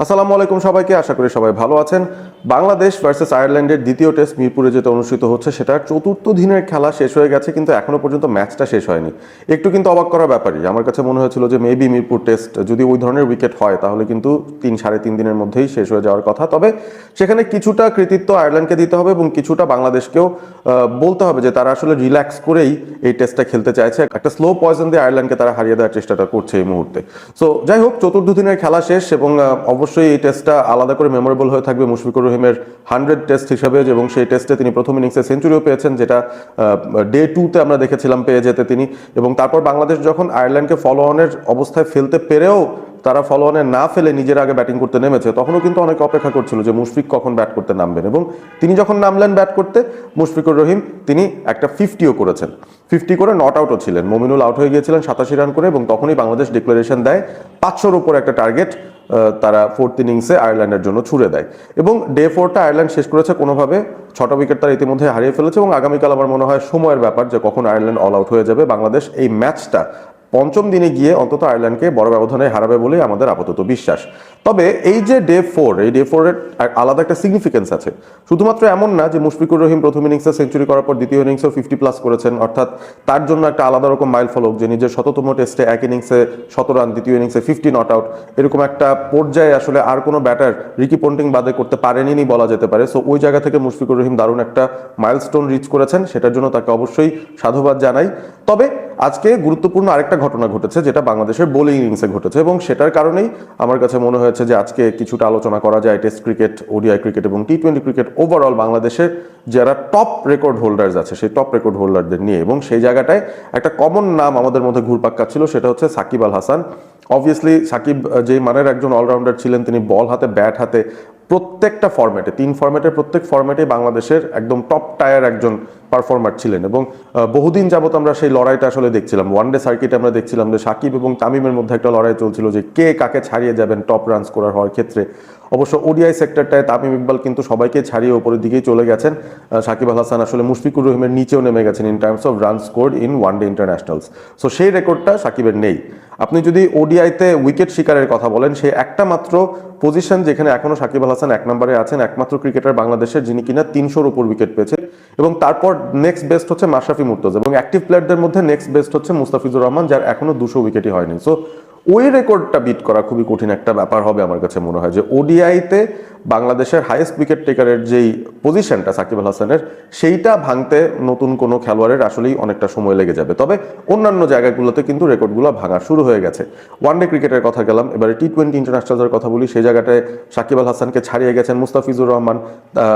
আসসালামু আলাইকুম সবাইকে, আশা করি সবাই ভালো আছেন। বাংলাদেশ ভার্সেস আয়ারল্যান্ডের দ্বিতীয় টেস্ট মিরপুরে যেটা অনুষ্ঠিত হচ্ছে সেটার চতুর্থ দিনের খেলা শেষ হয়ে গেছে, কিন্তু এখনো পর্যন্ত ম্যাচটা শেষ হয়নি। একটু কিন্তু অবাক করার ব্যাপারই আমার কাছে মনে হয়েছিল যে মেবি মিরপুর টেস্ট যদি ওই ধরনের উইকেট হয় তাহলে কিন্তু 3-3.5 দিনের মধ্যেই শেষ হয়ে যাওয়ার কথা। তবে সেখানে কিছুটা কৃতিত্ব আয়ারল্যান্ডকে দিতে হবে এবং কিছুটা বাংলাদেশকেও বলতে হবে যে তারা আসলে রিল্যাক্স করেই এই টেস্টটা খেলতে চাইছে। একটা স্লো পয়জন দিয়ে আয়ারল্যান্ডকে তারা হারিয়ে দেওয়ার চেষ্টাটা করছে এই মুহূর্তে। সো যাই হোক, চতুর্থ দিনের খেলা শেষ এবং অবশ্যই এই টেস্টটা আলাদা করে মেমোরেবল হয়ে থাকবে মুশফিকুর রহিমের 100 টেস্ট হিসাবে, এবং সেই টেস্টে তিনি প্রথম ইনিংসে সেঞ্চুরিও পেয়েছেন, যেটা ডে 2-তে আমরা দেখেছিলাম পেয়ে যেতে তিনি। এবং তারপর বাংলাদেশ যখন আয়ারল্যান্ডকে ফলো অনের অবস্থায় ফেলতে পেরেও তারা ফলো অনে না ফেলে নিজের আগে ব্যাটিং করতে নেমেছে, তখনও কিন্তু অনেকে অপেক্ষা করছিল যে মুশফিক কখন ব্যাট করতে নামবেন। এবং তিনি যখন নামলেন ব্যাট করতে, মুশফিকুর রহিম তিনি একটা 50ও করেছেন, 50 করে নট আউটও ছিলেন। মমিনুল আউট হয়ে গিয়েছিলেন 87 রান করে, এবং তখনই বাংলাদেশ ডিক্লারেশন দেয় 500-র উপর একটা টার্গেট তারা ফোর্থ ইনিংসে আয়ারল্যান্ডের জন্য ছুড়ে দেয়। এবং ডে 4টা আয়ারল্যান্ড শেষ করেছে কোনোভাবে, 6টা উইকেট তারা ইতিমধ্যে হারিয়ে ফেলেছে, এবং আগামীকাল আমার মনে হয় সময়ের ব্যাপার যে কখন আয়ারল্যান্ড অল আউট হয়ে যাবে। বাংলাদেশ এই ম্যাচটা পঞ্চম দিনে গিয়ে অন্তত আয়ারল্যান্ডকে বড় ব্যবধানে হারাবে বলেই আমাদের আপাতত বিশ্বাস। তবে এই যে ডে 4, এই ডে 4-এর আলাদা একটা সিগনিফিকেন্স আছে। শুধুমাত্র এমন না যে মুশফিকুর রহিম প্রথম ইনিংসে সেঞ্চুরি করার পর দ্বিতীয় ইনিংসেও 50+ করেছেন, অর্থাৎ তার জন্য একটা আলাদা রকম মাইল ফলক যে নিজের 100তম টেস্টে এক ইনিংসে 100 রান, দ্বিতীয় ইনিংসে 50 নট আউট, এরকম একটা পর্যায়ে আসলে আর কোনো ব্যাটার রিকি পন্টিং বাদে করতে পারেনি বলা যেতে পারে। সো ওই জায়গা থেকে মুশফিকুর রহিম দারুণ একটা মাইলস্টোন রিচ করেছেন, সেটার জন্য তাকে অবশ্যই সাধুবাদ জানাই। তবে আজকে গুরুত্বপূর্ণ আরেকটা ঘটনা ঘটেছে যেটা বাংলাদেশের বোলিং ইনিংসে ঘটেছে, এবং সেটার কারণেই আমার কাছে মনে হয়েছে যে আজকে কিছুটা আলোচনা করা যায় টেস্ট ক্রিকেট, ওডিআই ক্রিকেট এবং টি-20 ক্রিকেট ওভারঅল বাংলাদেশের যারা টপ রেকর্ড হোল্ডার্স আছে সেই টপ রেকর্ড হোল্ডারদের নিয়ে। এবং সেই জায়গাটায় একটা কমন নাম আমাদের মধ্যে ঘুরপাক খাচ্ছিল, সেটা হচ্ছে সাকিব আল হাসান। অবভিয়াসলি সাকিব যেই মানের একজন অলরাউন্ডার ছিলেন, তিনি বল হাতে ব্যাট হাতে প্রত্যেকটা ফরম্যাটে, 3 ফরম্যাটের প্রত্যেক ফরম্যাটে বাংলাদেশের একদম টপ টায়ার একজন পারফর্মার ছিলেন। এবং বহুদিন যাবত আমরা সেই লড়াইটা আসলে দেখছিলাম, ওয়ানডে সার্কিটে আমরা দেখছিলাম যে সাকিব এবং তামিমের মধ্যে একটা লড়াই চলছিল যে কে কাকে ছাড়িয়ে যাবেন টপ রান স্কোরার হওয়ার ক্ষেত্রে। অবশ্য ওডিআই সেক্টরটায় তামিম ইকবাল কিন্তু সবাইকে ছাড়িয়ে ওপরের দিকেই চলে গেছেন। সাকিব আল হাসান আসলে মুশফিকুর রহিমের নিচেও নেমে গেছেন in terms of run scored in one day internationals. So সেই রেকর্ডটা সাকিবের নেই। আপনি যদি ওডিআইতে উইকেট শিকারের কথা বলেন, সে একটা মাত্র পজিশন যেখানে এখনো সাকিব আল হাসান 1 নম্বরে আছেন, একমাত্র ক্রিকেটার বাংলাদেশের যিনি কিনা 300-র উপর উইকেট পেয়েছেন। এবং তারপর নেক্সট বেস্ট হচ্ছে মাশরাফি মুর্তজা, এবং অ্যাক্টিভ প্লেয়ারদের মধ্যে নেক্সট বেস্ট হচ্ছে মুস্তাফিজুর রহমান, যার এখনো 200 উইকেটই হয়নি। সো ওই রেকর্ডটা বিট করা খুবই কঠিন একটা ব্যাপার হবে আমার কাছে মনে হয়, যে ওডিআইতে বাংলাদেশের হাইয়েস্ট উইকেট টেকারের যেই পজিশনটা সাকিব আল হাসানের, সেইটা ভাঙতে নতুন কোনো খেলোয়াড়ের আসলেই অনেকটা সময় লেগে যাবে। তবে অন্যান্য জায়গাগুলোতে কিন্তু রেকর্ডগুলো ভাঙা শুরু হয়ে গেছে। ওয়ানডে ক্রিকেটের কথা গেলাম, এবারে টি-20 ইন্টারন্যাশনালের কথা বলি। সেই জায়গাটায় সাকিব আল হাসানকে ছাড়িয়ে গেছেন Mustafizur Rahman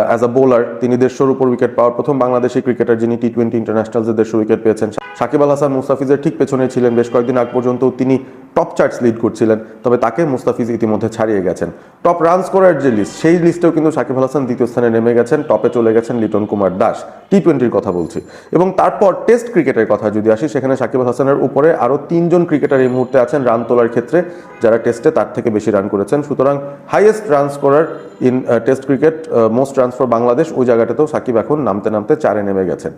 as a bowler. তিনি 150-র উপর উইকেট পাওয়ার প্রথম বাংলাদেশি ক্রিকেটার যিনি টি-20 ইন্টারন্যাশনালসে 150 উইকেট পেয়েছেন। সাকিব আল হাসান মুস্তাফিজের ঠিক পেছনে ছিলেন, বেশ কয়েকদিন আগ পর্যন্ত তিনি টপ চার্টস লিড করছিলেন, তবে তাকে মুস্তাফিজ ইতিমধ্যে ছাড়িয়ে গেছেন। টপ রান স্কোরার যে লিস্ট, সেই লিস্টেও কিন্তু সাকিব আল হাসান দ্বিতীয় স্থানে নেমে গেছেন, টপে চলে গেছেন লিটন কুমার দাস, টি-20-র কথা বলছি। এবং তারপর টেস্ট ক্রিকেটের কথা যদি আসি, সেখানে সাকিব আল হাসানের উপরে আরও 3 জন ক্রিকেটার এই মুহূর্তে আছেন রান তোলার ক্ষেত্রে, যারা টেস্টে তার থেকে বেশি রান করেছেন। সুতরাং highest run scorer in Test cricket, most runs for Bangladesh, ওই জায়গাটাতেও সাকিব এখন নামতে নামতে 4-এ নেমে গেছেন।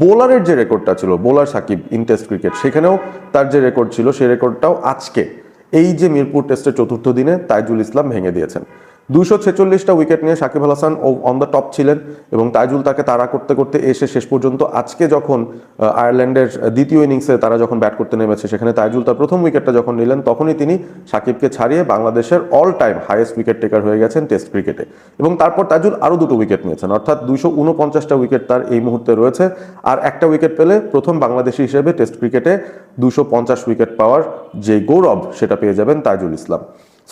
বোলারের যে রেকর্ডটা ছিল, bowler Shakib in Test cricket, সেখানেও তার যে রেকর্ড ছিল সেই রেকর্ডটাও আজকে এই যে মিরপুর টেস্টের চতুর্থ দিনে তাইজুল ইসলাম ভেঙে দিয়েছেন। 246টা উইকেট নিয়ে Shakib Al Hasan on the top ছিলেন, এবং তাইজুল তাকে তাড়া করতে করতে এসে শেষ পর্যন্ত আজকে যখন আয়ারল্যান্ডের দ্বিতীয় ইনিংসে তারা যখন ব্যাট করতে নেমেছে, সেখানে তাইজুল তার প্রথম উইকেটটা যখন নিলেন, তখনই তিনি সাকিবকে ছাড়িয়ে বাংলাদেশের all time highest wicket taker হয়ে গেছেন টেস্ট ক্রিকেটে। এবং তারপর তাইজুল আরও 2টো উইকেট নিয়েছেন, অর্থাৎ 249টা উইকেট তার এই মুহূর্তে রয়েছে। আর একটা উইকেট পেলে প্রথম বাংলাদেশি হিসেবে টেস্ট ক্রিকেটে 250 উইকেট পাওয়ার যে গৌরব, সেটা পেয়ে যাবেন তাইজুল ইসলাম।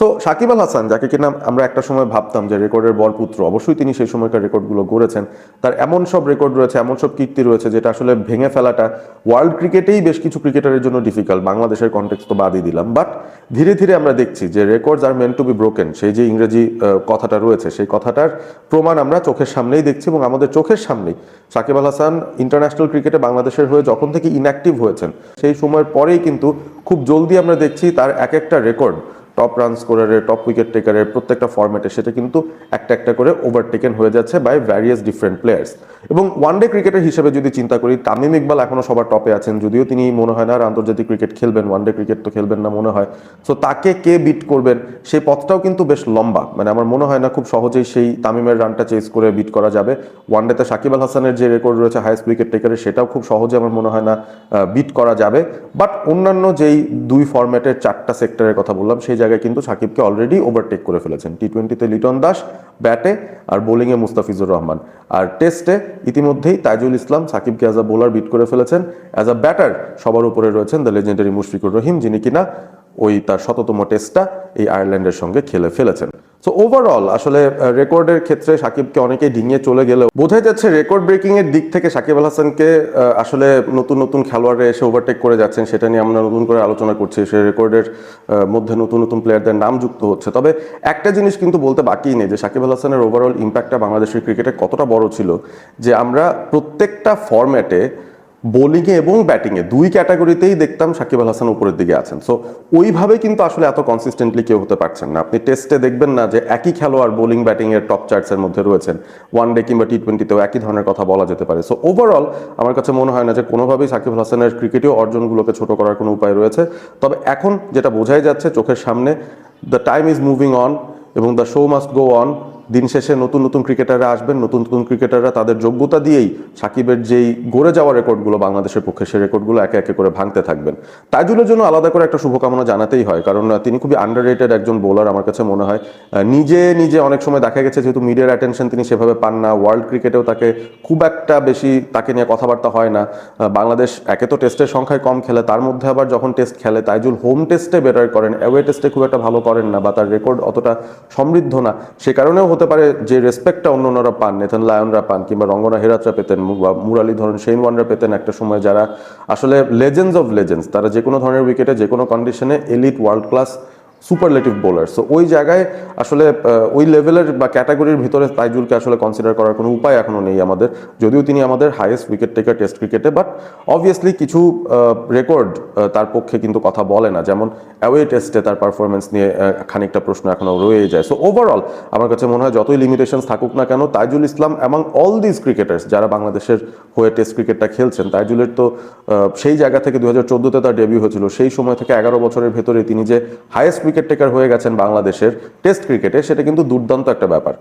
সো সাকিব আল হাসান, যাকে কিনা আমরা একটা সময় ভাবতাম যে রেকর্ডের বরপুত্র, অবশ্যই তিনি সেই সময়কার রেকর্ডগুলো গড়েছেন। তার এমন সব রেকর্ড রয়েছে, এমন সব কীর্তি রয়েছে, যেটা আসলে ভেঙে ফেলাটা ওয়ার্ল্ড ক্রিকেটেই বেশ কিছু ক্রিকেটারের জন্য ডিফিকাল্ট, বাংলাদেশের কনটেক্সট তো বাদই দিলাম। বাট ধীরে ধীরে আমরা দেখছি যে records are meant to be broken, সেই যে ইংরেজি কথাটা রয়েছে, সেই কথাটার প্রমাণ আমরা চোখের সামনেই দেখছি। এবং আমাদের চোখের সামনেই সাকিব আল হাসান ইন্টারন্যাশনাল ক্রিকেটে বাংলাদেশের হয়ে যখন থেকে ইনঅ্যাক্টিভ হয়েছেন, সেই সময়ের পরেই কিন্তু খুব জলদি আমরা দেখছি তার এক একটা রেকর্ড, টপ রান স্কোরারের, টপ উইকেট টেকারের প্রত্যেকটা ফরম্যাটে, সেটা কিন্তু একটা একটা করে ওভারটেকেন হয়ে যাচ্ছে বাই ভ্যারিয়াস ডিফারেন্ট প্লেয়ার্স। এবং ওয়ানডে ক্রিকেটার হিসেবে যদি চিন্তা করি, তামিম ইকবাল এখনো সবার টপে আছেন, যদিও তিনি মনে হয় না আর আন্তর্জাতিক ক্রিকেট খেলবেন, ওয়ানডে ক্রিকেট তো খেলবেন না মনে হয়। সো তাকে কে বিট করবেন সেই পথটাও কিন্তু বেশ লম্বা, মানে আমার মনে হয় না খুব সহজেই সেই তামিমের রানটা চেস করে বিট করা যাবে। ওয়ানডেতে সাকিব আল হাসানের যে রেকর্ড রয়েছে হাইয়েস্ট উইকেট টেকারের, সেটাও খুব সহজে আমার মনে হয় না বিট করা যাবে। বাট অন্যান্য যেই দুই ফরম্যাটের 4টা সেক্টরের কথা বললাম, সেই জায়গায় কিন্তু সাকিবকে অলরেডি ওভারটেক করে ফেলেছেন। টি-20তে লিটন দাস ব্যাটে, আর বোলিংয়ে মুস্তাফিজুর রহমান, আর টেস্টে ইতিমধ্যেই তাইজুল ইসলাম সাকিবকে অ্যাজ আ বোলার বিট করে ফেলেছেন। অ্যাজ আ ব্যাটার সবার উপরে রয়েছেন দ্য লেজেন্ডারি মুশফিকুর রহিম, যিনি কিনা ওই তার 100তম টেস্টটা এই আয়ারল্যান্ডের সঙ্গে খেলে ফেলেছেন। সো ওভারঅল আসলে রেকর্ডের ক্ষেত্রে সাকিবকে অনেকেই ডিঙিয়ে চলে গেলেও বোঝাই যাচ্ছে রেকর্ড ব্রেকিং এর দিক থেকে সাকিব আল হাসানকে আসলে নতুন নতুন খেলোয়াড়রা এসে ওভারটেক করে যাচ্ছেন, সেটা নিয়ে আমরা নতুন করে আলোচনা করছি। সে রেকর্ডের মধ্যে নতুন নতুন প্লেয়ারদের নাম যুক্ত হচ্ছে। তবে একটা জিনিস কিন্তু বলতে বাকি নেই যে সাকিব আল হাসানের ওভারঅল ইম্প্যাক্টটা বাংলাদেশের ক্রিকেটে কতটা বড় ছিল, যে আমরা প্রত্যেকটা ফরম্যাটে বোলিংয়ে এবং ব্যাটিংয়ে দুই ক্যাটাগরিতেই দেখতাম সাকিব আল হাসান উপরের দিকে আছেন। সো ওইভাবে কিন্তু আসলে এত কনসিস্টেন্টলি কেউ হতে পারছেন না। আপনি টেস্টে দেখবেন না যে একই খেলোয়াড় বোলিং ব্যাটিংয়ের টপ চার্টসের মধ্যে রয়েছেন, ওয়ানডে কিংবা টি-20তেও একই ধরনের কথা বলা যেতে পারে। সো ওভারঅল আমার কাছে মনে হয় না যে কোনোভাবেই সাকিব আল হাসানের ক্রিকেটীয় অর্জনগুলোকে ছোট করার কোনো উপায় রয়েছে। তবে এখন যেটা বোঝাই যাচ্ছে চোখের সামনে, the time is moving on এবং the show must go on. দিন শেষে নতুন নতুন ক্রিকেটাররা আসবেন, নতুন নতুন ক্রিকেটাররা তাদের যোগ্যতা দিয়েই সাকিবের যেই গড়ে যাওয়া রেকর্ডগুলো বাংলাদেশের পক্ষে, সেই রেকর্ডগুলো একে একে করে ভাঙতে থাকবেন। তাইজুলের জন্য আলাদা করে একটা শুভকামনা জানাতেই হয়, কারণ তিনি খুবই আন্ডাররেটেড একজন বোলার আমার কাছে মনে হয়। নিজে নিজে অনেক সময় দেখা গেছে যেহেতু মিডিয়ার অ্যাটেনশন তিনি সেভাবে পান না, ওয়ার্ল্ড ক্রিকেটেও তাকে খুব একটা বেশি তাকে নিয়ে কথাবার্তা হয় না। বাংলাদেশ একে তো টেস্টের সংখ্যায় কম খেলে, তার মধ্যে আবার যখন টেস্ট খেলে তাইজুল হোম টেস্টে বেটার করেন, অ্যাওয়ে টেস্টে খুব একটা ভালো করেন না, বা তার রেকর্ড অতটা সমৃদ্ধ না। সে কারণেও হতে পারে যে রেসপেক্টটা অন্যরা পান, নেথান লায়নরা পান, কিংবা রঙ্গনা হেরাতরা পেতেন, বা মুরালি ধরন শেন ওয়ানরা পেতেন একটা সময়, যারা আসলে লেজেন্ডস অফ লেজেন্ডস, তারা যে কোনো ধরনের উইকেটে যে কোনো কন্ডিশনে elite world class superlative bowler. So ওই জায়গায় আসলে ওই লেভেলের বা ক্যাটাগরির ভিতরে তাইজুলকে আসলে কনসিডার করার কোনো উপায় এখনো নেই আমাদের, যদিও তিনি আমাদের হাইয়েস্ট উইকেট টেকার টেস্ট ক্রিকেটে। বাট অবভিয়াসলি কিছু রেকর্ড তার পক্ষে কিন্তু কথা বলে না, যেমন অ্যাওয়ে টেস্টে তার পারফরমেন্স নিয়ে খানিকটা প্রশ্ন এখনো রয়ে যায়। সো ওভারঅল আমার কাছে মনে হয় যতই লিমিটেশনস থাকুক না কেন, তাইজুল ইসলাম অ্যামং অল দিস ক্রিকেটার্স যারা বাংলাদেশের হয়ে টেস্ট ক্রিকেটটা খেলছেন, তাইজুলের তো সেই জায়গা থেকে 2014তে তার ডেবিউ হয়েছিল, সেই সময় থেকে 11 বছরের ভেতরে তিনি যে হাইয়েস্ট উইকেট টেকার হয়ে গেছেন বাংলাদেশের টেস্ট ক্রিকেটে, সেটা কিন্তু দুর্দান্ত একটা ব্যাপার।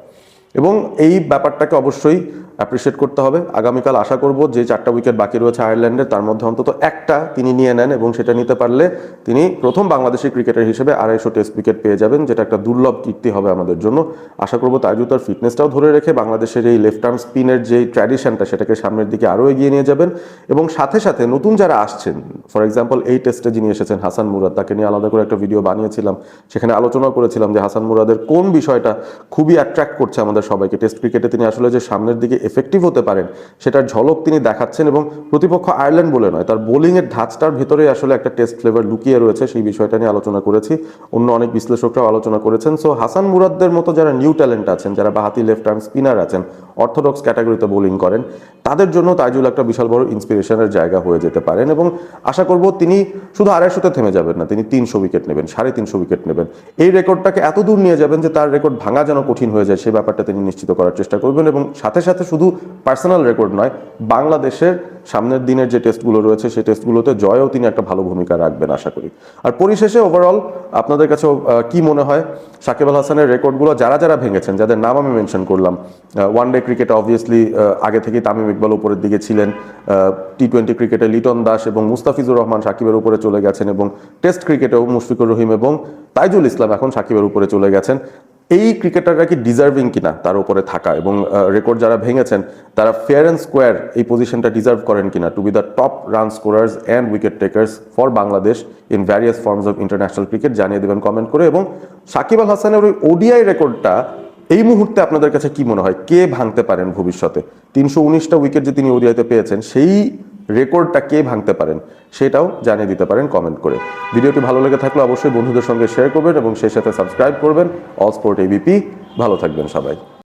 এবং এই ব্যাপারটাকে অবশ্যই অ্যাপ্রিসিয়েট করতে হবে। আগামীকাল আশা করব যে 4টা উইকেট বাকি রয়েছে আয়ারল্যান্ডের, তার মধ্যে অন্তত একটা তিনি নিয়ে নেন, এবং সেটা নিতে পারলে তিনি প্রথম বাংলাদেশি ক্রিকেটার হিসেবে 250 টেস্ট উইকেট পেয়ে যাবেন, যেটা একটা দুর্লভ কীর্তি হবে আমাদের জন্য। আশা করব তাইজুল তার ফিটনেসটাও ধরে রেখে বাংলাদেশের এই লেফট আর্ম স্পিনের যে ট্র্যাডিশনটা, সেটাকে সামনের দিকে আরও এগিয়ে নিয়ে যাবেন। এবং সাথে সাথে নতুন যারা আসছেন, ফর এক্সাম্পল এই টেস্টে যিনি এসেছেন হাসান মুরাদ, তাকে নিয়ে আলাদা করে একটা ভিডিও বানিয়েছিলাম, সেখানে আলোচনা করেছিলাম যে হাসান মুরাদের কোন বিষয়টা খুবই অ্যাট্রাক্ট করছে আমাদের সবাইকে। টেস্ট ক্রিকেটে তিনি আসলে যে সামনের দিকে এফেক্টিভ হতে পারেন সেটার ঝলক তিনি দেখাচ্ছেন, এবং প্রতিপক্ষ আয়ারল্যান্ড বলে নয়, তার বোলিংয়ের ধাঁচটার ভিতরে আসলে একটা টেস্ট ফ্লেভার লুকিয়ে রয়েছে। সেই বিষয়টা নিয়ে আলোচনা করেছি, অন্য অনেক বিশ্লেষকরাও আলোচনা করেছেন। সো হাসান মুরাদদের মতো যারা নিউ ট্যালেন্ট আছেন, যারা বাহাতি লেফট আর্ম স্পিনার আছেন, অর্থোডক্স ক্যাটাগরিতে বোলিং করেন, তাদের জন্য তাইজুল একটা বিশাল বড় ইন্সপিরেশনের জায়গা হয়ে যেতে পারেন। এবং আশা করব তিনি শুধু 250তে থেমে যাবেন না, তিনি 300 উইকেট নেবেন, 350 উইকেট নেবেন, এই রেকর্ডটাকে এত দূর নিয়ে যাবেন যে তার রেকর্ড ভাঙা যেন কঠিন হয়ে যায়, সেই ব্যাপারটা তিনি নিশ্চিত করার চেষ্টা করবেন। এবং সাথে সাথে শুধু পার্সোনাল রেকর্ড নয়, বাংলাদেশের সামনের দিনের যে টেস্টগুলো রয়েছে সেই টেস্টগুলোতে জয়েও তিনি একটা ভালো ভূমিকা রাখবেন আশা করি। আর পরিশেষে ওভারঅল আপনাদের কাছে কি মনে হয় সাকিব আল হাসানের রেকর্ডগুলো যারা যারা ভেঙেছেন, যাদের নাম আমি মেনশন করলাম, ওয়ানডে ক্রিকেটে অবভিয়াসলি আগে থেকেই তামিম ইকবাল উপরের দিকে ছিলেন, টি-20 ক্রিকেটে লিটন দাস এবং মুস্তাফিজুর রহমান সাকিবের উপরে চলে গেছেন, এবং টেস্ট ক্রিকেটেও মুশফিকুর রহিম এবং তাইজুল ইসলাম এখন সাকিবের উপরে চলে গেছেন। এই ক্রিকেটাররা কি ডিজার্ভিং কিনা তার উপরে থাকা, এবং রেকর্ড যারা ভেঙেছেন তারা ফেয়ার অ্যান্ড স্কোয়ার এই পজিশনটা ডিজার্ভ করেন কিনা to be the top run scorers and wicket takers for Bangladesh in various forms of international cricket, জানিয়ে দেবেন কমেন্ট করে। এবং সাকিব আল হাসানের ওই ওডিআই রেকর্ডটা এই মুহূর্তে আপনাদের কাছে কি মনে হয়, কে ভাঙতে পারেন ভবিষ্যতে? 319টা উইকেট যে তিনি ওডিআইতে পেয়েছেন, সেই রেকর্ডটা কে ভাঙতে পারেন সেটাও জানিয়ে দিতে পারেন কমেন্ট করে। ভিডিওটি ভালো লেগে থাকলে অবশ্যই বন্ধুদের সঙ্গে শেয়ার করবেন এবং সেই সাথে সাবস্ক্রাইব করবেন অল স্পোর্ট এবিপি। ভালো থাকবেন সবাই।